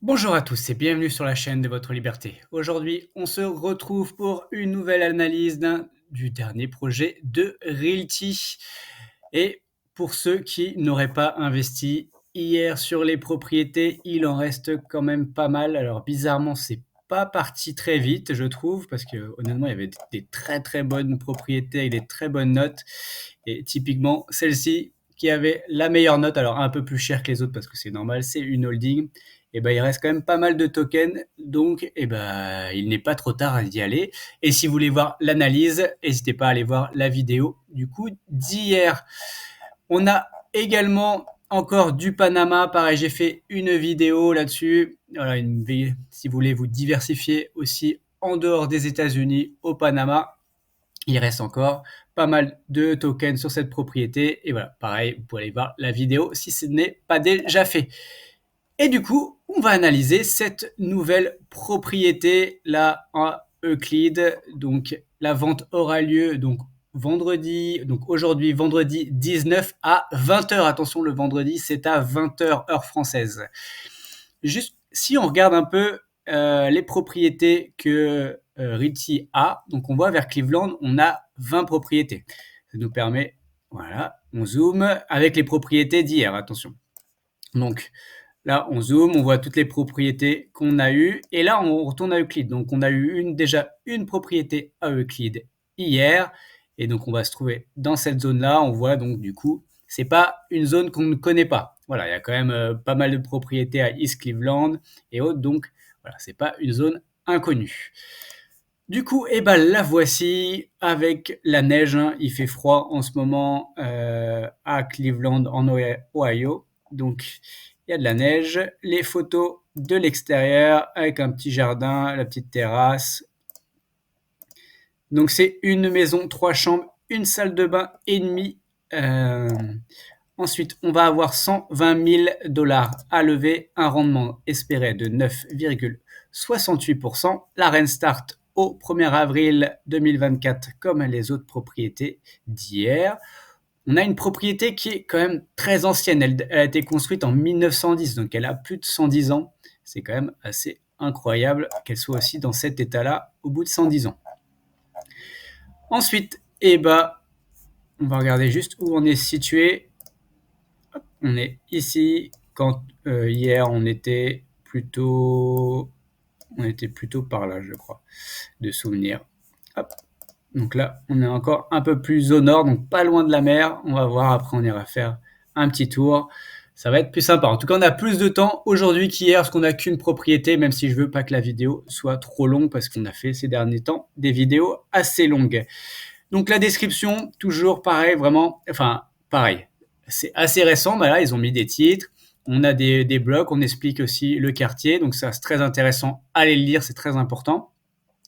Bonjour à tous et bienvenue sur la chaîne de votre liberté. Aujourd'hui, on se retrouve pour une nouvelle analyse du dernier projet de Realty. Et pour ceux qui n'auraient pas investi hier sur les propriétés, il en reste quand même pas mal. Alors bizarrement, c'est pas parti très vite, je trouve, parce que honnêtement, il y avait des très très bonnes propriétés avec des très bonnes notes. Et typiquement, celle-ci qui avait la meilleure note, alors un peu plus cher que les autres parce que c'est normal, c'est une holding. Et ben, il reste quand même pas mal de tokens, donc et ben, il n'est pas trop tard d'y aller. Et si vous voulez voir l'analyse, n'hésitez pas à aller voir la vidéo du coup d'hier. On a également encore du Panama, pareil, j'ai fait une vidéo là-dessus. Voilà, si vous voulez vous diversifier aussi en dehors des États-Unis au Panama, il reste encore pas mal de tokens sur cette propriété. Et voilà, pareil, vous pouvez aller voir la vidéo si ce n'est pas déjà fait. Et du coup, on va analyser cette nouvelle propriété là à Euclide. Donc, la vente aura lieu donc vendredi, donc aujourd'hui, vendredi 19 à 20 heures. Attention, le vendredi, c'est à 20 heures heure française. Juste, si on regarde un peu les propriétés que Realty a, donc on voit vers Cleveland, on a 20 propriétés. Ça nous permet, voilà, on zoome avec les propriétés d'hier, attention. Donc, là, on zoome, on voit toutes les propriétés qu'on a eues. Et là, on retourne à Euclide. Donc, on a eu déjà une propriété à Euclide hier. Et donc, on va se trouver dans cette zone-là. On voit donc, du coup, c'est pas une zone qu'on ne connaît pas. Voilà, il y a quand même pas mal de propriétés à East Cleveland et autres. Donc, voilà, c'est pas une zone inconnue. Du coup, eh ben, la voici avec la neige, hein. Il fait froid en ce moment à Cleveland, en Ohio. Donc, il y a de la neige. Les photos de l'extérieur avec un petit jardin, la petite terrasse. Donc, c'est une maison, 3 chambres, une salle de bain et demie. Euh, Ensuite, on va avoir 120 000 dollars à lever, un rendement espéré de 9,68%. La reine start au 1er avril 2024 comme les autres propriétés d'hier. On a une propriété qui est quand même très ancienne. Elle a été construite en 1910, donc elle a plus de 110 ans. C'est quand même assez incroyable qu'elle soit aussi dans cet état-là au bout de 110 ans. Ensuite, eh ben, on va regarder juste où on est situé. On est ici. Quand hier on était plutôt par là, je crois, de souvenir. Hop. Donc là, on est encore un peu plus au nord, donc pas loin de la mer. On va voir, après on ira faire un petit tour. Ça va être plus sympa. En tout cas, on a plus de temps aujourd'hui qu'hier, parce qu'on n'a qu'une propriété, même si je veux pas que la vidéo soit trop longue, parce qu'on a fait ces derniers temps des vidéos assez longues. Donc la description, toujours pareil, vraiment, enfin, pareil. C'est assez récent, mais là, ils ont mis des titres. On a des blocs, on explique aussi le quartier, donc ça c'est très intéressant. Allez le lire, c'est très important.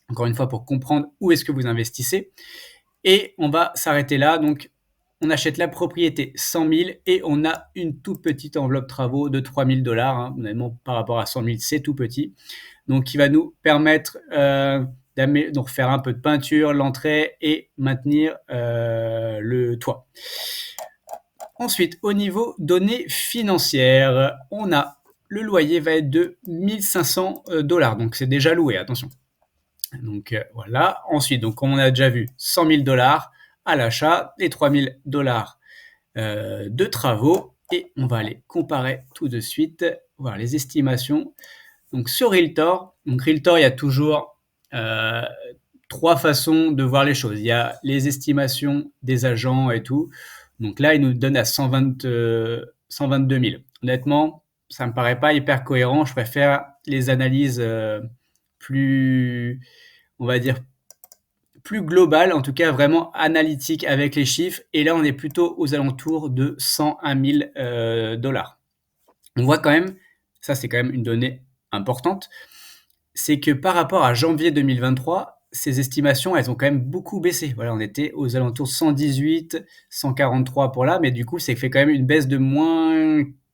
Encore une fois, pour comprendre où est-ce que vous investissez. Et on va s'arrêter là. Donc, on achète la propriété 100 000 et on a une toute petite enveloppe travaux de 3 000 dollars. Hein. Honnêtement, par rapport à 100 000, c'est tout petit. Donc, qui va nous permettre de refaire un peu de peinture, l'entrée et maintenir le toit. Ensuite, au niveau données financières, on a le loyer va être de 1500 dollars. Donc, c'est déjà loué, attention. Donc voilà. Ensuite, donc comme on a déjà vu, 100 000 dollars à l'achat, les 3 000 dollars de travaux. Et on va aller comparer tout de suite, voir les estimations. Donc sur Realtor, il y a toujours 3 façons de voir les choses. Il y a les estimations des agents et tout. Donc là, il nous donne à 122 000. Honnêtement, ça me paraît pas hyper cohérent. Je préfère les analyses plus, on va dire, plus globales, en tout cas vraiment analytiques avec les chiffres. Et là, on est plutôt aux alentours de 101 000 dollars. On voit quand même, ça c'est quand même une donnée importante, c'est que par rapport à janvier 2023, ces estimations, elles ont quand même beaucoup baissé. Voilà, on était aux alentours de 118, 143 pour là, mais du coup, ça fait quand même une baisse de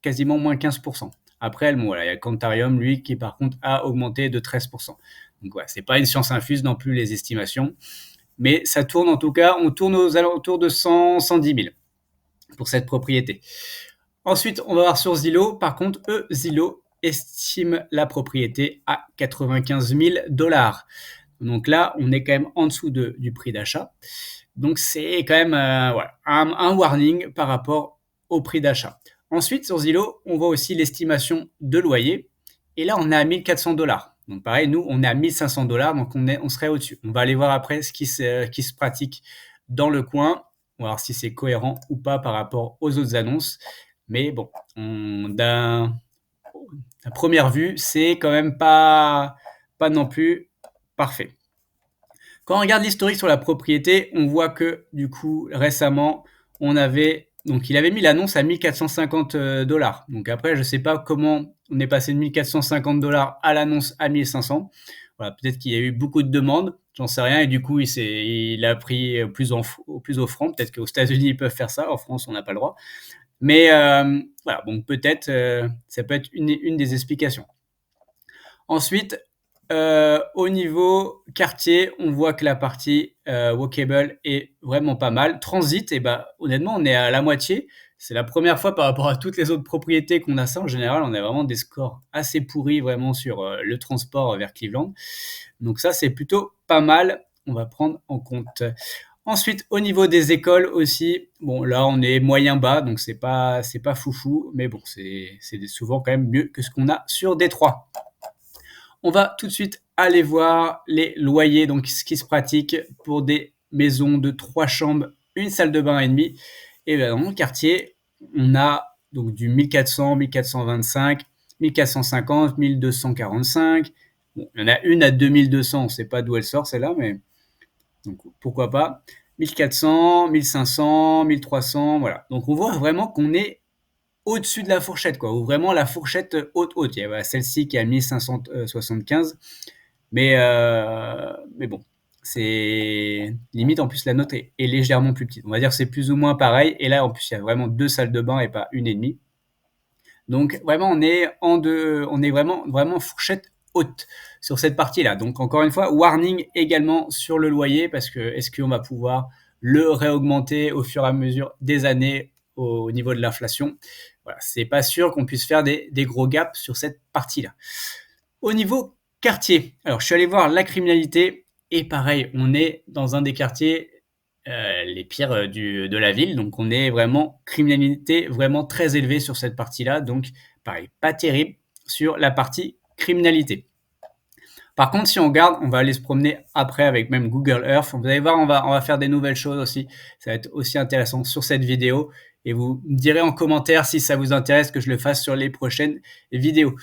quasiment moins 15%. Après, bon, voilà, il y a Cantarium, lui, qui par contre a augmenté de 13%. Donc voilà, c'est pas une science infuse non plus les estimations, mais ça tourne en tout cas, on tourne aux alentours de 100, 110 000 pour cette propriété. Ensuite, on va voir sur Zillow. Par contre, Zillow, estime la propriété à 95 000 $. Donc là, on est quand même en dessous du prix d'achat. Donc c'est quand même voilà, un warning par rapport au prix d'achat. Ensuite, sur Zillow, on voit aussi l'estimation de loyer. Et là, on est à 1400 $. Donc pareil, nous, on est à 1500 $, donc on serait au-dessus. On va aller voir après ce qui se pratique dans le coin. On va voir si c'est cohérent ou pas par rapport aux autres annonces. Mais bon, à première vue, c'est quand même pas non plus parfait. Quand on regarde l'historique sur la propriété, on voit que du coup, récemment, donc il avait mis l'annonce à 1450 $. Donc après, je ne sais pas comment on est passé de 1450 $ à l'annonce à 1500. Voilà, peut-être qu'il y a eu beaucoup de demandes, j'en sais rien, et du coup, il a pris au plus offrant. Peut-être qu'aux États-Unis, ils peuvent faire ça, en France, on n'a pas le droit. Mais voilà, donc peut-être, ça peut être une des explications. Ensuite, au niveau quartier, on voit que la partie walkable est vraiment pas mal. Transit, et ben, honnêtement, on est à la moitié. C'est la première fois par rapport à toutes les autres propriétés qu'on a ça. En général, on a vraiment des scores assez pourris vraiment sur le transport vers Cleveland. Donc ça, c'est plutôt pas mal. On va prendre en compte. Ensuite, au niveau des écoles aussi, bon là on est moyen bas, donc c'est pas foufou, mais bon c'est souvent quand même mieux que ce qu'on a sur Détroit. On va tout de suite aller voir les loyers, donc ce qui se pratique pour des maisons de 3 chambres, une salle de bain et demi. Et bien dans le quartier, on a donc du 1400, 1425, 1450, 1245. Bon, il y en a une à 2200, on ne sait pas d'où elle sort celle-là, mais donc pourquoi pas. 1400, 1500, 1300, voilà. Donc on voit vraiment qu'on est au-dessus de la fourchette, quoi, ou vraiment la fourchette haute. Il y a celle-ci qui est à 1575, mais bon, c'est limite, en plus la note est légèrement plus petite. On va dire que c'est plus ou moins pareil, et là en plus il y a vraiment 2 salles de bain et pas une et demie. Donc vraiment on est vraiment fourchette haute sur cette partie-là. Donc encore une fois, warning également sur le loyer, parce que est-ce qu'on va pouvoir le réaugmenter au fur et à mesure des années au niveau de l'inflation? Voilà, c'est pas sûr qu'on puisse faire des gros gaps sur cette partie-là. Au niveau quartier, alors je suis allé voir la criminalité, et pareil, on est dans un des quartiers les pires de la ville, donc on est vraiment criminalité vraiment très élevée sur cette partie-là, donc pareil, pas terrible sur la partie criminalité. Par contre, si on regarde, on va aller se promener après avec même Google Earth. Vous allez voir, on va faire des nouvelles choses aussi. Ça va être aussi intéressant sur cette vidéo. Et vous me direz en commentaire si ça vous intéresse que je le fasse sur les prochaines vidéos.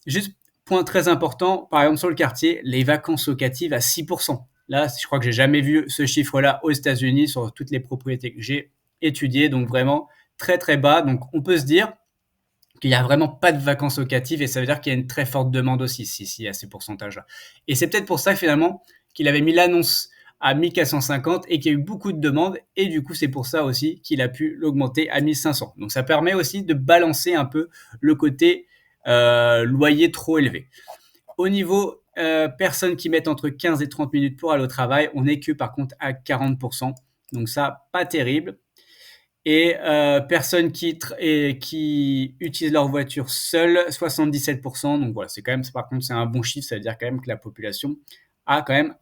Juste, point très important, par exemple sur le quartier, les vacances locatives à 6%. Là, je crois que j'ai jamais vu ce chiffre-là aux États-Unis sur toutes les propriétés que j'ai étudiées. Donc vraiment très très bas. Donc on peut se dire qu'il n'y a vraiment pas de vacances locatives, et ça veut dire qu'il y a une très forte demande aussi, si à ces pourcentages-là. Et c'est peut-être pour ça finalement qu'il avait mis l'annonce à 1450 et qu'il y a eu beaucoup de demandes, et du coup c'est pour ça aussi qu'il a pu l'augmenter à 1500. Donc ça permet aussi de balancer un peu le côté loyer trop élevé. Au niveau personnes qui mettent entre 15 et 30 minutes pour aller au travail, on n'est que par contre à 40%. Donc ça, pas terrible. Et personnes qui utilisent leur voiture seules, 77%. Donc voilà, c'est quand même, par contre, c'est un bon chiffre. Ça veut dire quand même que la population a quand même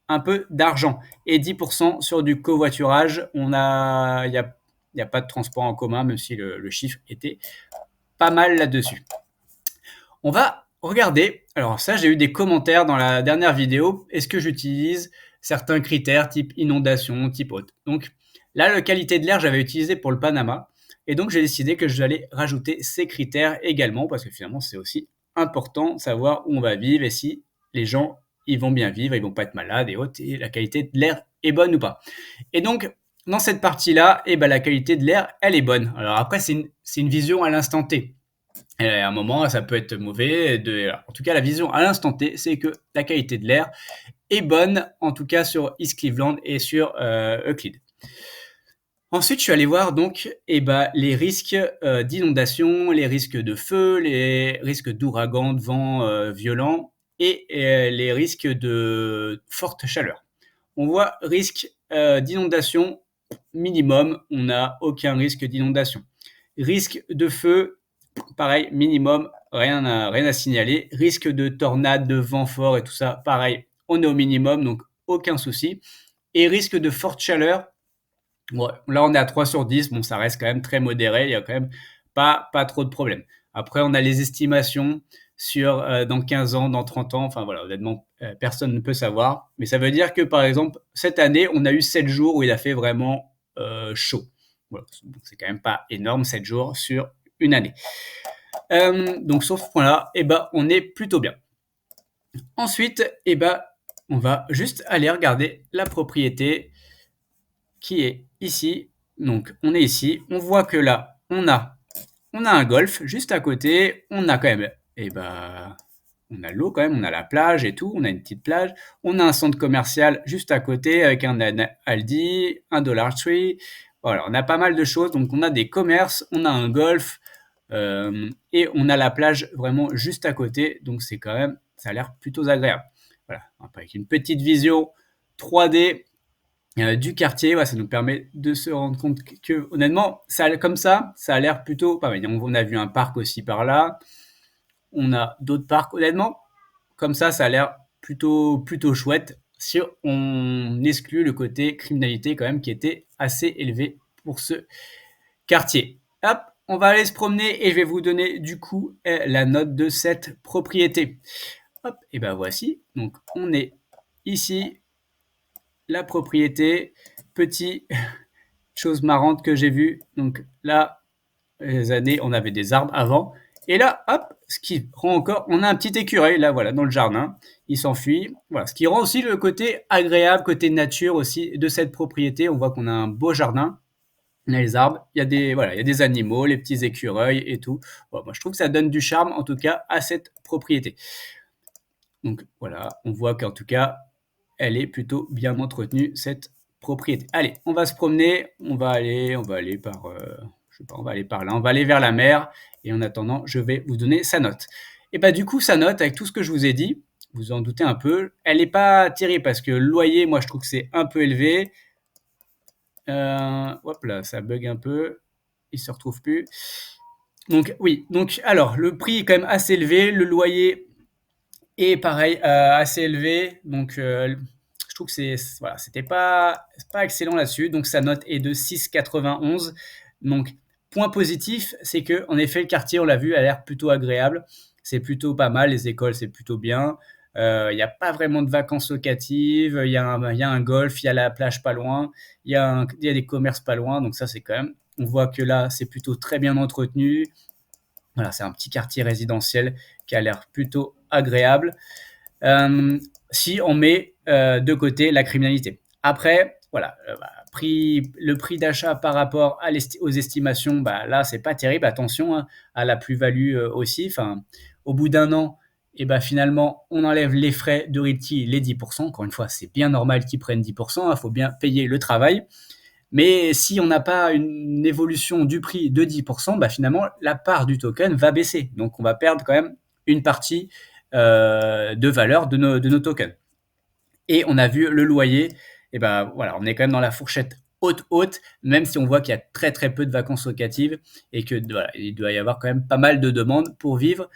un peu d'argent. Et 10% sur du covoiturage. Il n'y a pas de transport en commun, même si le chiffre était pas mal là-dessus. On va regarder. Alors ça, j'ai eu des commentaires dans la dernière vidéo. Est-ce que j'utilise certains critères type inondation, type haute? Donc là, la qualité de l'air, j'avais utilisé pour le Panama. Et donc, j'ai décidé que j'allais rajouter ces critères également, parce que finalement, c'est aussi important de savoir où on va vivre et si les gens, ils vont bien vivre, ils vont pas être malades et autres, et la qualité de l'air est bonne ou pas. Et donc, dans cette partie-là, eh ben, la qualité de l'air, elle est bonne. Alors après, c'est une vision à l'instant T. Et à un moment, ça peut être mauvais. En tout cas, la vision à l'instant T, c'est que la qualité de l'air est bonne, en tout cas sur East Cleveland et sur Euclid. Ensuite, je suis allé voir donc les risques d'inondation, les risques de feu, les risques d'ouragan, de vent violent, et les risques de forte chaleur. On voit risque d'inondation minimum, on n'a aucun risque d'inondation. Risque de feu, pareil, minimum, rien à signaler. Risque de tornade, de vent fort et tout ça, pareil, on est au minimum, donc aucun souci. Et risque de forte chaleur, ouais, là on est à 3 sur 10, bon ça reste quand même très modéré, il y a quand même pas trop de problèmes. Après on a les estimations sur dans 15 ans, dans 30 ans, enfin voilà, honnêtement, personne ne peut savoir. Mais ça veut dire que par exemple, cette année, on a eu 7 jours où il a fait vraiment chaud. Voilà, donc c'est quand même pas énorme, 7 jours sur une année. Donc sur ce point-là, eh ben, on est plutôt bien. Ensuite, eh ben, on va juste aller regarder la propriété qui est ici. Donc on est ici, on voit que là, on a un golf juste à côté, on a quand même, eh ben, on a l'eau quand même, on a la plage et tout, on a une petite plage, on a un centre commercial juste à côté avec un Aldi, un Dollar Tree, voilà, on a pas mal de choses, donc on a des commerces, on a un golf, et on a la plage vraiment juste à côté, donc c'est quand même, ça a l'air plutôt agréable. Voilà, avec une petite vision 3D du quartier, ouais, ça nous permet de se rendre compte que, honnêtement, ça, comme ça a l'air plutôt pas mal. On a vu un parc aussi par là, on a d'autres parcs, honnêtement, comme ça a l'air plutôt chouette. Si on exclut le côté criminalité quand même qui était assez élevé pour ce quartier. Hop, on va aller se promener et je vais vous donner du coup la note de cette propriété. Hop, et ben voici. Donc on est ici, la propriété, petit chose marrante que j'ai vue. Donc là, les années, on avait des arbres avant. Et là, hop, ce qui rend encore, on a un petit écureuil là, voilà, dans le jardin. Il s'enfuit. Voilà, ce qui rend aussi le côté agréable, côté nature aussi de cette propriété. On voit qu'on a un beau jardin. On a les arbres, voilà, il y a des animaux, les petits écureuils et tout. Bon, moi, je trouve que ça donne du charme, en tout cas, à cette propriété. Donc voilà, on voit qu'en tout cas, elle est plutôt bien entretenue, cette propriété. Allez, on va se promener, on va aller par, je sais pas, on va aller par là, on va aller vers la mer. Et en attendant, je vais vous donner sa note. Et bah du coup, sa note, avec tout ce que je vous ai dit, vous en doutez un peu, elle n'est pas terrible parce que le loyer, moi, je trouve que c'est un peu élevé. Hop là, ça bug un peu. Il se retrouve plus. Donc oui, donc alors le prix est quand même assez élevé, le loyer est pareil assez élevé, donc je trouve que voilà, c'était pas excellent là-dessus. Donc sa note est de 6,91. Donc point positif, c'est que en effet le quartier, on l'a vu, a l'air plutôt agréable. C'est plutôt pas mal, les écoles c'est plutôt bien. Il n'y a pas vraiment de vacances locatives, il y a un golf, il y a la plage pas loin, il y a des commerces pas loin, donc ça c'est quand même, on voit que là c'est plutôt très bien entretenu. Voilà, c'est un petit quartier résidentiel qui a l'air plutôt agréable. Si on met de côté la criminalité. Après, voilà, le prix d'achat par rapport aux estimations, bah, là, c'est pas terrible. Attention hein, à la plus-value aussi. Enfin, au bout d'un an, et ben finalement, on enlève les frais de Realty, les 10%. Encore une fois, c'est bien normal qu'ils prennent 10%. Il faut bien payer le travail. Mais si on n'a pas une évolution du prix de 10%, bah finalement, la part du token va baisser. Donc, on va perdre quand même une partie de valeur de nos tokens. Et on a vu le loyer, et ben voilà, on est quand même dans la fourchette haute, même si on voit qu'il y a très peu de vacances locatives et que voilà, il doit y avoir quand même pas mal de demandes pour vivre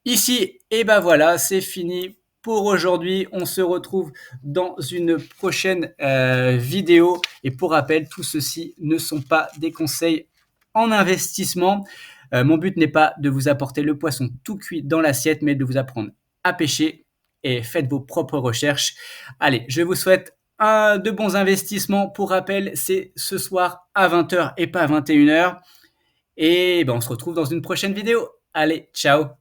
ici. Et ben voilà, c'est fini pour aujourd'hui. On se retrouve dans une prochaine vidéo. Et pour rappel, tout ceci ne sont pas des conseils en investissement. Mon but n'est pas de vous apporter le poisson tout cuit dans l'assiette, mais de vous apprendre à pêcher et faites vos propres recherches. Allez, je vous souhaite de bons investissements. Pour rappel, c'est ce soir à 20h et pas à 21h. Et ben, on se retrouve dans une prochaine vidéo. Allez, ciao!